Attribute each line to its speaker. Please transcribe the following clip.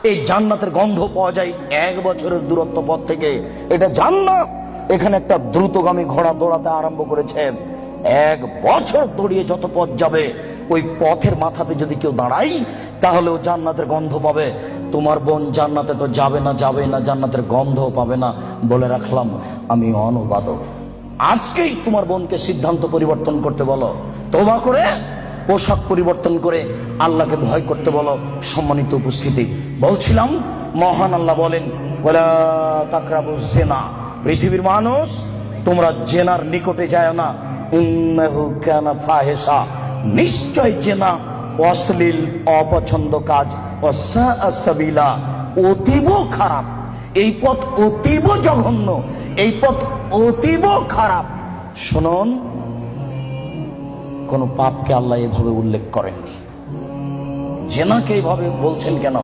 Speaker 1: এই জান্নাতের গন্ধ পাওয়া যায় 1 বছরের দূরত্ব পথ থেকে। এটা জান্নাত। এখানে একটা দ্রুতগামী ঘোড়া দৌড়াতে আরম্ভ করেছে। 1 বছর দৌড়িয়ে যত পথ যাবে, ওই পথের মাথাতে যদি কেউ দাঁড়াই তাহলে ও জান্নাতের গন্ধ পাবে। তোমার বোন জান্নাতে তো যাবে না, জান্নাতের গন্ধ পাবে না। বলে রাখলাম আমি অনুবাদক। আজকেই তোমার বোনকে সিদ্ধান্ত পরিবর্তন করতে বলো, তওবা করে পোশাক পরিবর্তন করে আল্লাহকে ভয় করতে বলো। সম্মানিত উপস্থিতি, বলছিলাম মহান আল্লাহ বলেন, ওয়ালা তাকরাবুজ জিনা, পৃথিবীর মানুষ তোমরা জেনার নিকটে যায় না। ইন্নাহু কানা ফাহিশা, নিশ্চয় জেনা অশ্লীল অপছন্দ কাজ। ওয়াসাআ সাবিলা, অতীব খারাপ। এই পথ অতীব জঘন্য, এই পথ অতীব খারাপ। শুনুন, কোন পাপকে আল্লাহ এভাবে উল্লেখ করেননি, জেনাকে এইভাবে বলছেন কেন?